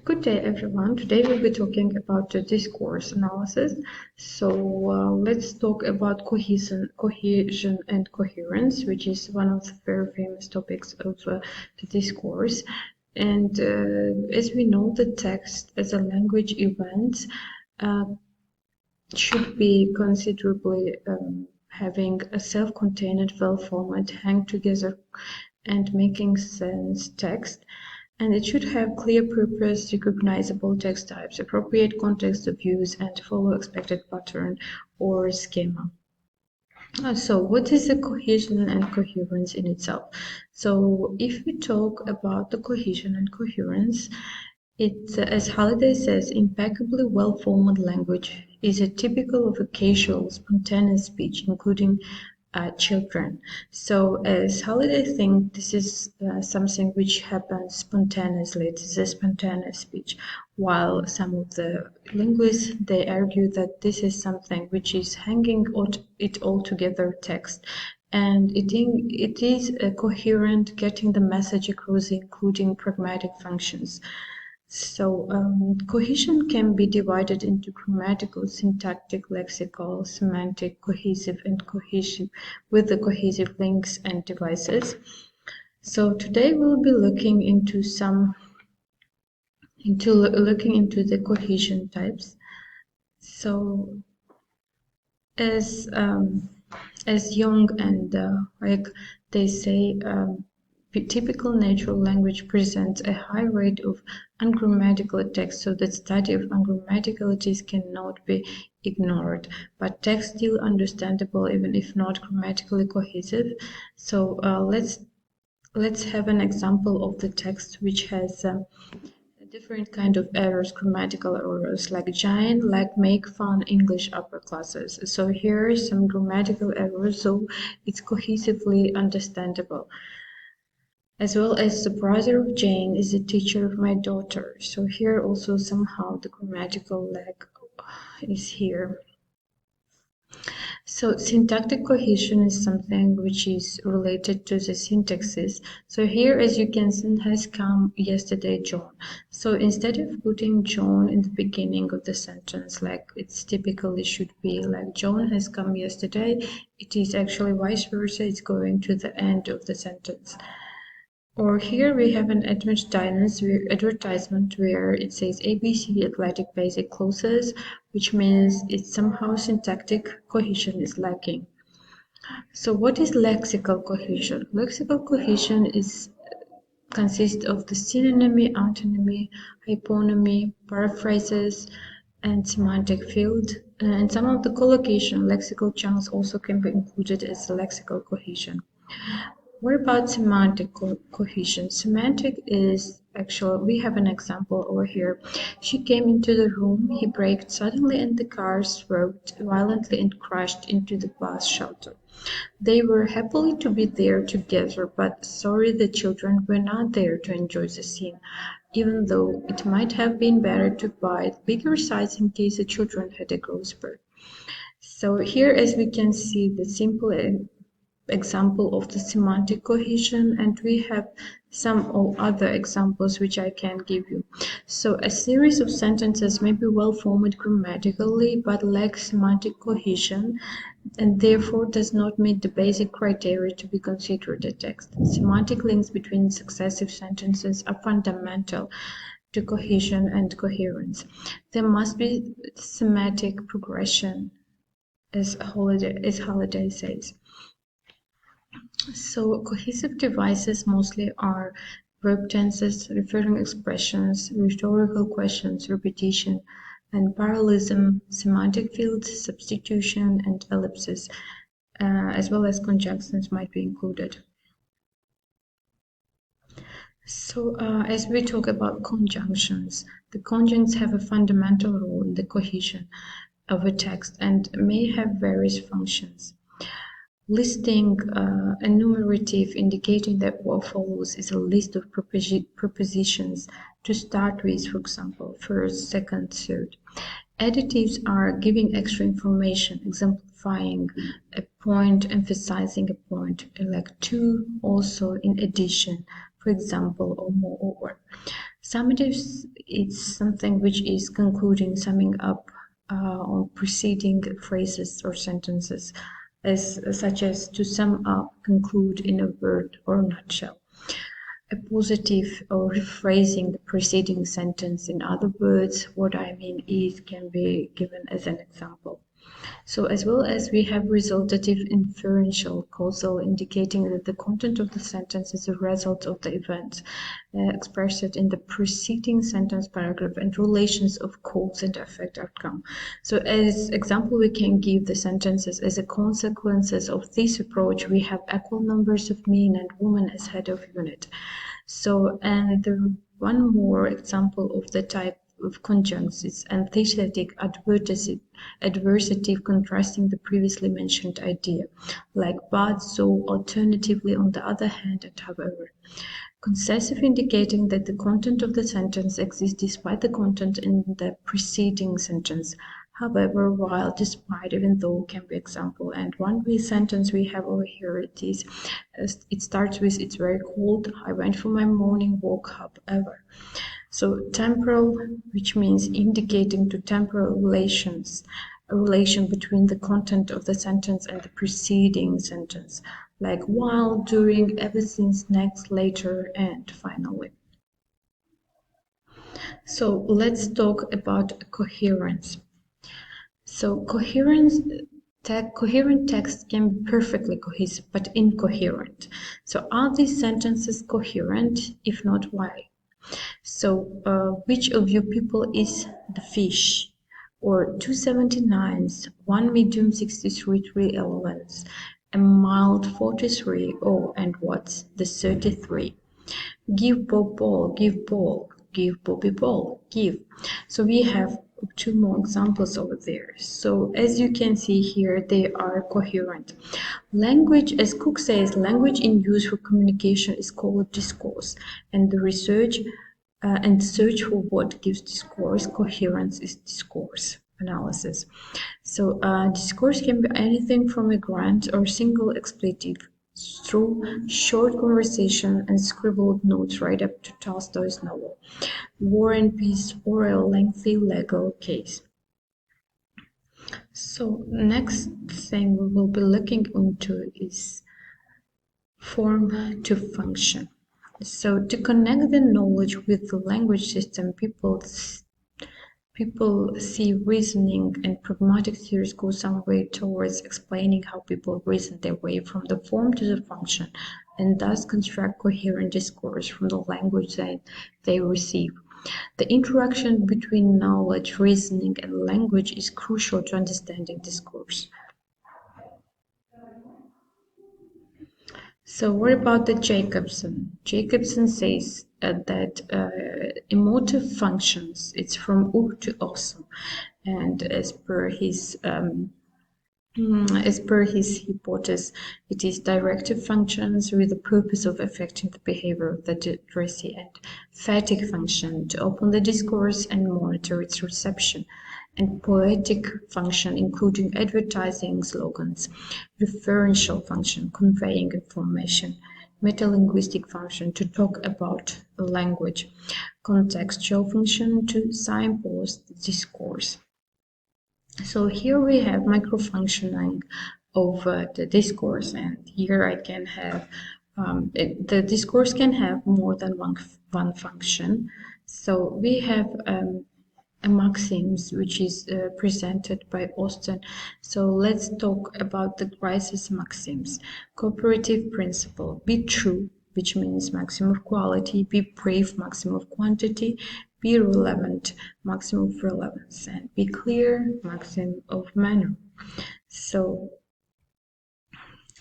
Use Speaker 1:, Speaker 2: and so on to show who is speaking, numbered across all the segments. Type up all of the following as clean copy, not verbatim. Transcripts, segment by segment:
Speaker 1: Good day, everyone. Today we'll be talking about the discourse analysis. So let's talk about cohesion and coherence, which is one of the very famous topics of the discourse. And as we know, the text as a language event should be considerably having a self-contained, well-formed, hang together and making sense text. And it should have clear purpose, recognizable text types, appropriate context of use, and follow expected pattern or schema. So what is the cohesion and coherence in itself? So if we talk about the cohesion and coherence, it, as Halliday says, impeccably well-formed language is a typical of a casual, spontaneous speech, including children. So as Halliday thinks, this is something which happens spontaneously. It is a spontaneous speech, while some of the linguists, they argue that this is something which is hanging it all together text. And it is a coherent, getting the message across, including pragmatic functions. So cohesion can be divided into grammatical, syntactic, lexical, semantic, cohesive, and cohesive with the cohesive links and devices. So today we'll be looking into the cohesion types. So as Jung and like they say, typical natural language presents a high rate of ungrammatical text, so the study of ungrammaticalities cannot be ignored. But text still understandable even if not grammatically cohesive. So let's have an example of the text which has a different kind of errors, grammatical errors, like giant, like make fun English upper classes. So here are some grammatical errors, so it's cohesively understandable. As well as the brother of Jane is the teacher of my daughter. So here also somehow the grammatical lag is here. So syntactic cohesion is something which is related to the syntaxes. So here, as you can see, has come yesterday John. So instead of putting John in the beginning of the sentence, like it's typically should be like John has come yesterday, it is actually vice versa, it's going to the end of the sentence. Or here we have an advertisement where it says ABC Athletic Basic Clothes, which means it's somehow syntactic cohesion is lacking. So what is lexical cohesion? Lexical cohesion consists of the synonymy, antonymy, hyponymy, paraphrases, and semantic field. And some of the collocation lexical chunks also can be included as lexical cohesion. What about semantic cohesion? Semantic is actually, we have an example over here. She came into the room, he braked suddenly and the car swerved violently and crashed into the bus shelter. They were happy to be there together, but sorry the children were not there to enjoy the scene, even though it might have been better to buy bigger size in case the children had a growth spurt. So here, as we can see, the simple example of the semantic cohesion, and we have some other examples which I can give you. So a series of sentences may be well formed grammatically but lack semantic cohesion and therefore does not meet the basic criteria to be considered a text. Semantic links between successive sentences are fundamental to cohesion and coherence. There must be semantic progression, as Halliday says. So cohesive devices mostly are verb tenses, referring expressions, rhetorical questions, repetition, and parallelism, semantic fields, substitution, and ellipses, as well as conjunctions might be included. So as we talk about conjunctions, the conjuncts have a fundamental role in the cohesion of a text and may have various functions. Listing enumerative, indicating that what follows is a list of propositions to start with, for example, first, second, third. Additives are giving extra information, exemplifying a point, emphasizing a point, like to, also, in addition, for example, or moreover. Summative is something which is concluding, summing up on preceding phrases or sentences, such as to sum up, conclude in a word or nutshell. A positive or rephrasing the preceding sentence. In other words, what I mean is can be given as an example. So as well as we have resultative inferential causal, indicating that the content of the sentence is a result of the events expressed in the preceding sentence, paragraph, and relations of cause and effect outcome. So as example, we can give the sentences as a consequences of this approach, we have equal numbers of men and women as head of unit. So, and the one more example of the type of conjuncts is antithetic adversative contrasting the previously mentioned idea, like but, so, alternatively, on the other hand, and however. Concessive indicating that the content of the sentence exists despite the content in the preceding sentence. However, while, despite, even though can be example. And one sentence we have over here, it starts with it's very cold. I went for my morning walk, however. So temporal, which means indicating to temporal relations, a relation between the content of the sentence and the preceding sentence, like while, during, ever since, next, later, and finally. So let's talk about coherence. So coherent text can be perfectly cohesive but incoherent. So are these sentences coherent? If not, why? So which of you people is the fish? Or 279s, 1 medium 63, 3 elements, a mild 43, oh, and what's the 33? Give Bob ball, give ball, give Bobby ball, give. So we have two more examples over there. So as you can see here, they are coherent. Language, as Cook says, language in use for communication is called discourse, and the research and search for what gives discourse coherence is discourse analysis. So discourse can be anything from a grand or single expletive through short conversation and scribbled notes right up to Tolstoy's novel, War and Peace, or a lengthy legal case. So next thing we will be looking into is form to function. So to connect the knowledge with the language system, people see reasoning and pragmatic theories go some way towards explaining how people reason their way from the form to the function, and thus construct coherent discourse from the language that they receive. The interaction between knowledge, reasoning, and language is crucial to understanding discourse. So what about the Jacobson? Jacobson says that emotive functions, it's from ur to also, and as per his hypothesis, it is directive functions with the purpose of affecting the behavior of the addressee, and phatic function to open the discourse and monitor its reception, and poetic function including advertising slogans, referential function conveying information, metalinguistic function to talk about language, contextual function to signpost discourse. So here we have microfunctioning of the discourse, and here I can have the discourse can have more than one function. So we have a maxims which is presented by Austin. So let's talk about the crisis maxims. Cooperative principle: be true, which means maximum of quality; be brave, maximum of quantity; be relevant, maximum of relevance; and be clear, maximum of manner. So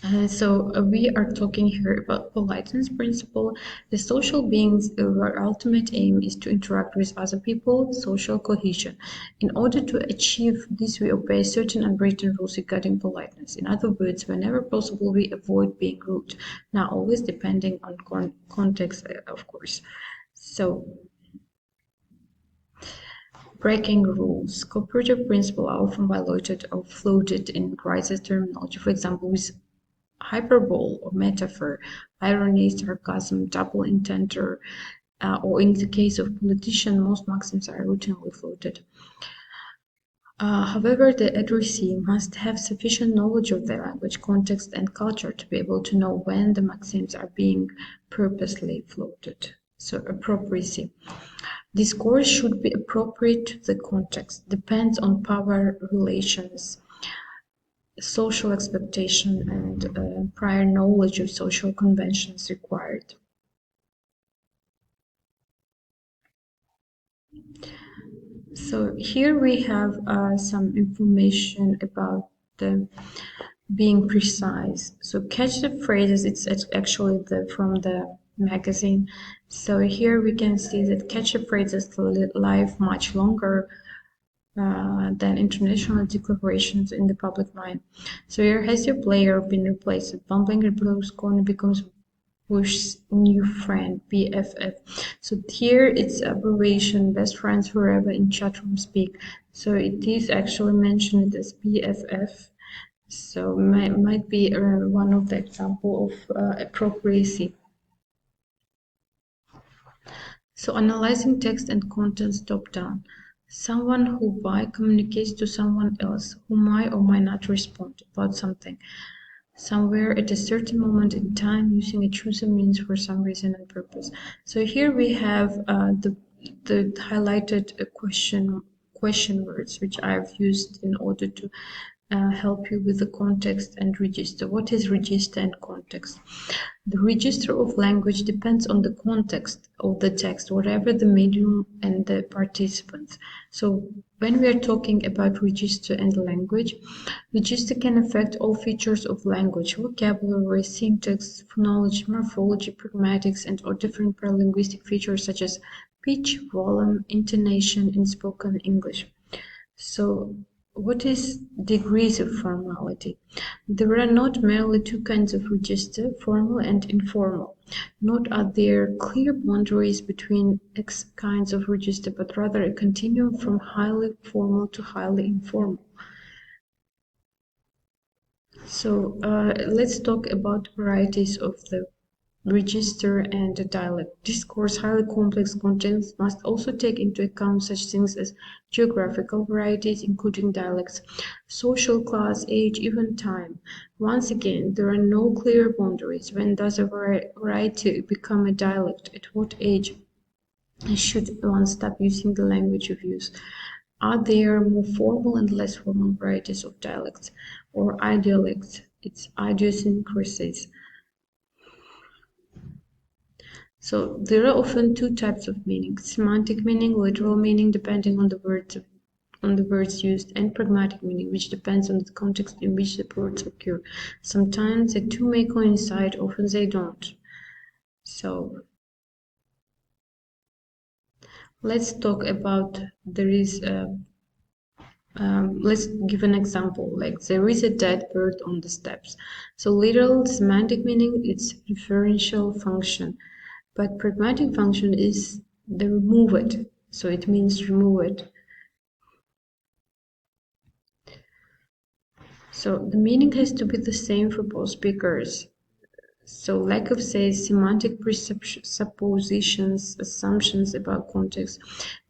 Speaker 1: we are talking here about politeness principle. The social beings, our ultimate aim is to interact with other people, social cohesion. In order to achieve this, we obey certain unwritten rules regarding politeness. In other words, whenever possible, we avoid being rude. Now, always depending on context, of course. So, breaking rules. Cooperative principles are often violated or floated in crisis terminology, for example, with hyperbole or metaphor, irony, sarcasm, double entendre, or in the case of politicians, most maxims are routinely floated. However, the addressee must have sufficient knowledge of the language, context, and culture to be able to know when the maxims are being purposely floated. So, appropriacy. Discourse should be appropriate to the context, depends on power relations, social expectation, and prior knowledge of social conventions required. So here we have some information about the being precise. So catch the phrases, it's actually from the magazine. So here we can see that catch the phrases live much longer than international declarations in the public mind. So here has your player been replaced? Bumbling Berlusconi becomes Bush's new friend, BFF. So here it's abbreviation, best friends forever in chatroom speak. So it is actually mentioned as BFF. So might be one of the example of appropriacy. So analyzing text and contents top down. Someone who by communicates to someone else who might or might not respond about something somewhere at a certain moment in time using a chosen means for some reason and purpose. So here we have the highlighted question words which I've used in order to help you with the context and register. What is register and context? The register of language depends on the context of the text, whatever the medium and the participants. So when we are talking about register and language, register can affect all features of language, vocabulary, syntax, phonology, morphology, pragmatics, and or different paralinguistic features such as pitch, volume, intonation in spoken English. So what is degrees of formality? There are not merely two kinds of register, formal and informal. Nor are there clear boundaries between X kinds of register, but rather a continuum from highly formal to highly informal. So let's talk about varieties of the register and the dialect. Discourse, highly complex contents must also take into account such things as geographical varieties, including dialects, social class, age, even time. Once again, there are no clear boundaries. When does a variety become a dialect? At what age should one stop using the language of use? Are there more formal and less formal varieties of dialects or idialects? It's idiosyncrasies. So there are often two types of meaning: semantic meaning, literal meaning, depending on the words used, and pragmatic meaning, which depends on the context in which the words occur. Sometimes the two may coincide, often they don't. So let's talk about let's give an example, like there is a dead bird on the steps. So literal semantic meaning, it's referential function. But pragmatic function is the remove it. So it means remove it. So the meaning has to be the same for both speakers. So lack of says semantic suppositions, assumptions about context,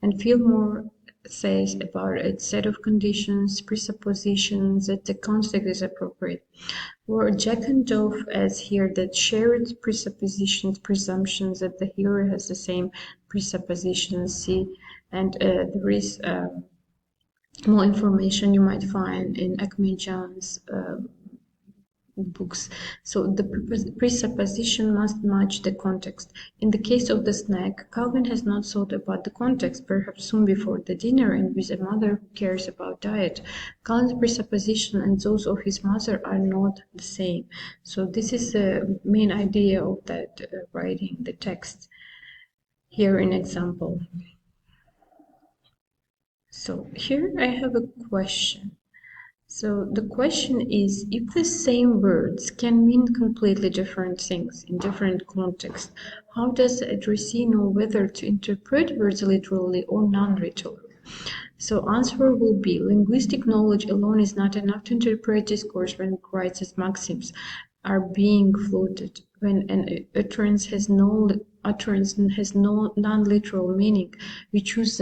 Speaker 1: and feel more says about a set of conditions, presuppositions that the context is appropriate. Or Jack and Dove as here that shared presuppositions, presumptions that the hearer has the same presuppositions. See, and there is more information you might find in Ahmadjan's books. So the presupposition must match the context. In the case of the snack, Calvin has not thought about the context, perhaps soon before the dinner and with a mother who cares about diet. Calvin's presupposition and those of his mother are not the same. So this is the main idea of that writing the text. Here an example. So here I have a question. So the question is, if the same words can mean completely different things in different contexts, how does the addressee know whether to interpret words literally or non-literally? So answer will be, linguistic knowledge alone is not enough to interpret discourse when it writes as maxims are being floated. when an utterance has no non-literal meaning, we choose